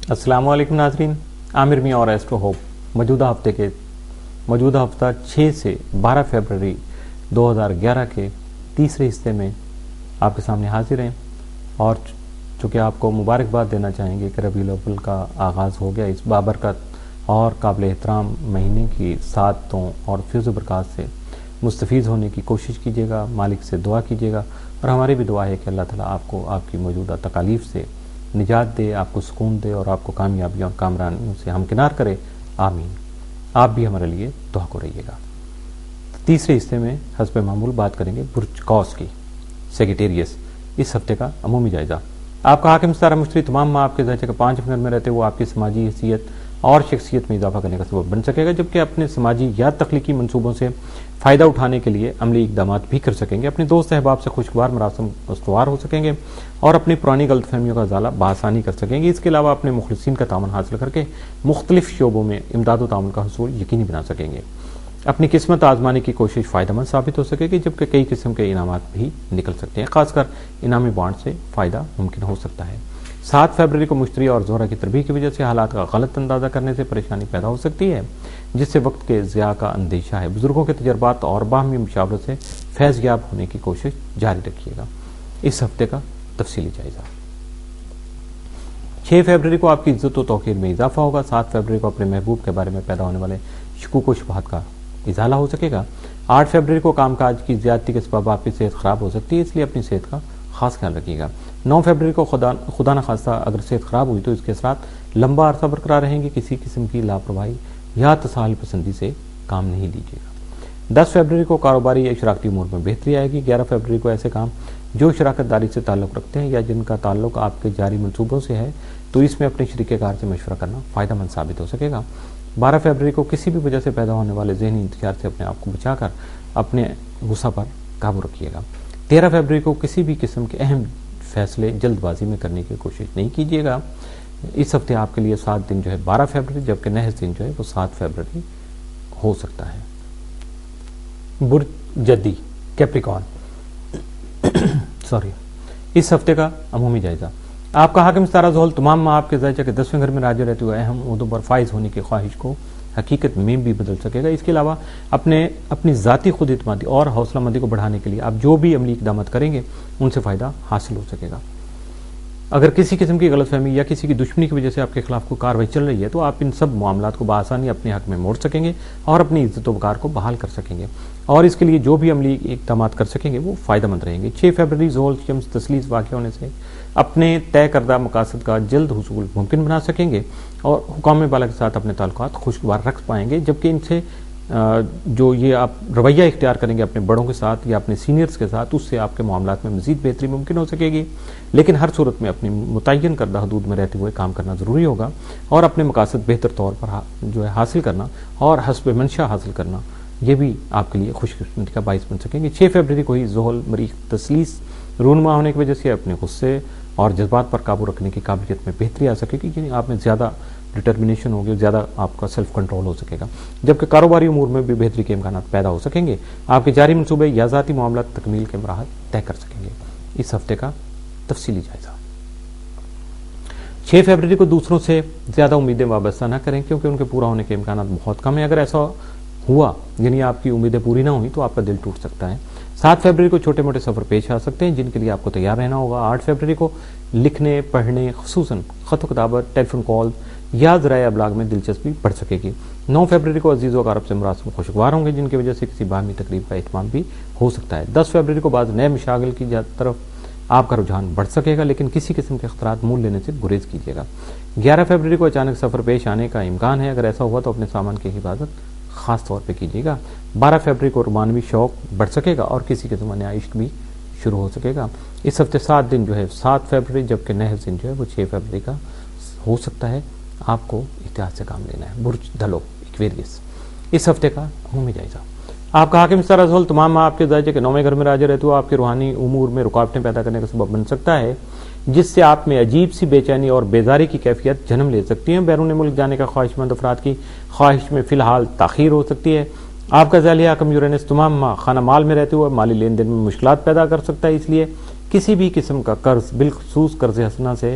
السلام علیکم ناظرین، عامر میاں اور ایسٹرو ہوپ موجودہ ہفتہ 6 سے 12 فروری 2011 کے تیسرے حصے میں آپ کے سامنے حاضر ہیں، اور چونکہ آپ کو مبارکباد دینا چاہیں گے کہ ربیع الاول کا آغاز ہو گیا، اس بابرکت اور قابل احترام مہینے کی سعادتوں اور فیض و برکات سے مستفیض ہونے کی کوشش کیجیے گا، مالک سے دعا کیجیے گا، اور ہماری بھی دعا ہے کہ اللہ تعالیٰ آپ کو آپ کی موجودہ تکالیف سے نجات دے، آپ کو سکون دے اور آپ کو کامیابیوں اور کامرانیوں سے ہمکنار کرے، آمین۔ آپ بھی ہمارے لیے دعا کو رہیے گا۔ تیسرے حصے میں حسب معمول بات کریں گے برج قوس کی، سیگیٹیریس، اس ہفتے کا عمومی جائزہ۔ آپ کا حاکم ستارہ مشتری تمام ماہ آپ کے درجے کے 5 گھر میں رہتے ہوئے آپ کی سماجی حیثیت اور شخصیت میں اضافہ کرنے کا سبب بن سکے گا، جبکہ اپنے سماجی یا تخلیقی منصوبوں سے فائدہ اٹھانے کے لیے عملی اقدامات بھی کر سکیں گے، اپنے دوست احباب سے خوشگوار مراسم استوار ہو سکیں گے اور اپنی پرانی غلط فہمیوں کا ازالہ بآسانی کر سکیں گے۔ اس کے علاوہ اپنے مخلصین کا تعاون حاصل کر کے مختلف شعبوں میں امداد و تعاون کا حصول یقینی بنا سکیں گے۔ اپنی قسمت آزمانے کی کوشش فائدہ مند ثابت ہو سکے گی، جبکہ کئی قسم کے انعامات بھی نکل سکتے ہیں، خاص کر انعامی بانڈ سے فائدہ ممکن ہو سکتا ہے۔ 7 فروری کو مشتری اور زہرہ کی تربیت کی وجہ سے حالات کا غلط اندازہ کرنے سے پریشانی پیدا ہو سکتی ہے، جس سے وقت کے ضیاع کا اندیشہ ہے۔ بزرگوں کے تجربات اور باہمی مشاورت سے فیض یاب ہونے کی کوشش جاری رکھیے گا۔ اس ہفتے کا تفصیلی جائزہ۔ 6 فروری کو آپ کی عزت و توقیر میں اضافہ ہوگا۔ 7 فروری کو اپنے محبوب کے بارے میں پیدا ہونے والے شکوک و شبہات کا ازالہ ہو سکے گا۔ 8 فروری کو کام کاج کی زیادتی کے سبب آپ کی صحت خراب ہو سکتی ہے، اس لیے اپنی صحت کا خاص خیال رکھیے گا۔ 9 فروری کو خدا نخواستہ اگر صحت خراب ہوئی تو اس کے اثرات لمبا عرصہ برقرار رہیں گے، کسی قسم کی لاپرواہی یا تساہل پسندی سے کام نہیں لیجیے گا۔ 10 فروری کو کاروباری یا شراکتی امور میں بہتری آئے گی۔ 11 فروری کو ایسے کام جو شراکت داری سے تعلق رکھتے ہیں یا جن کا تعلق آپ کے جاری منصوبوں سے ہے تو اس میں اپنے شریک کار سے مشورہ کرنا فائدہ مند ثابت ہو سکے گا۔ 12 فروری کو کسی بھی وجہ سے پیدا ہونے والے ذہنی انتشار سے اپنے آپ کو بچا کر اپنے غصہ پر قابو رکھیے گا۔ 13 فروری کو کسی بھی قسم کے اہم فیصلے جلد بازی میں کرنے کی کوشش نہیں کیجیے گا۔ اس ہفتے آپ کے لیے 7 دن جو ہے 12 فروری، جبکہ نحس دن جو ہے وہ 7 فروری ہو سکتا ہے۔ برج جدی، کیپریکارن، اس ہفتے کا عمومی جائزہ۔ آپ کا حاکم ستارہ زحل تمام ماہ آپ کے درجے کے 10ویں گھر میں راجع رہتے ہوئے اہم عہدوں پر فائز ہونے کی خواہش کو حقیقت میں بھی بدل سکے گا۔ اس کے علاوہ اپنی ذاتی خود اعتمادی اور حوصلہ مندی کو بڑھانے کے لیے آپ جو بھی عملی اقدامات کریں گے ان سے فائدہ حاصل ہو سکے گا۔ اگر کسی قسم کی غلط فہمی یا کسی کی دشمنی کی وجہ سے آپ کے خلاف کوئی کارروائی چل رہی ہے تو آپ ان سب معاملات کو بآسانی اپنے حق میں موڑ سکیں گے اور اپنی عزت و وقار کو بحال کر سکیں گے، اور اس کے لیے جو بھی عملی اقدامات کر سکیں گے وہ فائدہ مند رہیں گے۔ 6 فروری زحل شمس تسلیس واقع ہونے سے اپنے طے کردہ مقاصد کا جلد حصول ممکن بنا سکیں گے اور حکام بالا کے ساتھ اپنے تعلقات خوشگوار رکھ پائیں گے، جبکہ ان سے جو یہ آپ رویہ اختیار کریں گے اپنے بڑوں کے ساتھ یا اپنے سینئرز کے ساتھ، اس سے آپ کے معاملات میں مزید بہتری ممکن ہو سکے گی، لیکن ہر صورت میں اپنی متعین کردہ حدود میں رہتے ہوئے کام کرنا ضروری ہوگا اور اپنے مقاصد بہتر طور پر جو ہے حاصل کرنا اور حسب منشا حاصل کرنا، یہ بھی آپ کے لیے خوش قسمتی کا باعث بن سکیں گے۔ 6 فروری کو ہی زحل مریخ تسلیس رونما ہونے کی وجہ سے اپنے غصے اور جذبات پر قابو رکھنے کی قابلیت میں بہتری آ سکے گی، یعنی آپ میں زیادہ ڈٹرمنیشن ہوگی، زیادہ آپ کا سیلف کنٹرول ہو سکے گا، جبکہ کاروباری امور میں بھی بہتری کے امکانات پیدا ہو سکیں گے۔ آپ کے جاری منصوبے یا ذاتی معاملات تکمیل کے مراحل طے کر سکیں گے۔ اس ہفتے کا تفصیلی جائزہ۔ 6 فروری کو دوسروں سے زیادہ امیدیں وابستہ نہ کریں، کیونکہ ان کے پورا ہونے کے امکانات بہت کم ہیں۔ اگر ایسا ہوا یعنی آپ کی امیدیں پوری نہ ہوئی تو آپ کا دل ٹوٹ سکتا ہے۔ 7 فروری کو چھوٹے موٹے سفر پیش آ سکتے ہیں جن کے لیے آپ کو تیار رہنا ہوگا۔ 8 فروری کو لکھنے، پڑھنے، خصوصاً خط و کتابت، ٹیلی فون کال یا ذرائع ابلاغ میں دلچسپی بڑھ سکے گی۔ 9 فروری کو عزیز و اقارب سے مراسم خوشگوار ہوں گے، جن کی وجہ سے کسی باہمی تقریب کا اہتمام بھی ہو سکتا ہے۔ 10 فروری کو بعض نئے مشاغل کی طرف آپ کا رجحان بڑھ سکے گا، لیکن کسی قسم کے اختراعات مول لینے سے گریز کیجیے گا۔ 11 فروری کو اچانک سفر پیش آنے کا امکان ہے، اگر ایسا ہوا تو اپنے سامان کی حفاظت خاص طور پہ کیجیے گا۔ 12 فروری کو رومانوی شوق بڑھ سکے گا اور کسی قسم کا نیا عشق بھی شروع ہو سکے گا۔ اس ہفتے 7 دن جو ہے 7 فروری، جبکہ نحس دن جو ہے وہ 6 فروری کا ہو سکتا ہے۔ آپ کو احتیاط سے کام لینا ہے۔ برج دھلو، ایکویریس، اس ہفتے کا عمومی جائزہ۔ آپ کا حاکم ستارہ زحل تمام ماہ آپ کے درجے کے 9ویں گھر میں راجع رہتے ہوئے آپ کے روحانی امور میں رکاوٹیں پیدا کرنے کا سبب بن سکتا ہے، جس سے آپ میں عجیب سی بے چینی اور بیزاری کی کیفیت جنم لے سکتی ہے۔ بیرون ملک جانے کا خواہش مند افراد کی خواہش میں فی الحال تاخیر ہو سکتی ہے۔ آپ کا ذیلی حاکم یورینس تمام ماہ خانہ مال میں رہتے ہوئے مالی لین دین میں مشکلات پیدا کر سکتا ہے، اس لیے کسی بھی قسم کا قرض، بالخصوص قرض حسنہ سے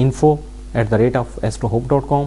info@astrohope.com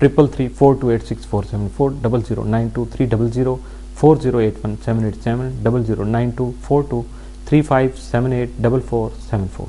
333 4286 0092 300 4081 787 0092 42 3578 4474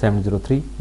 703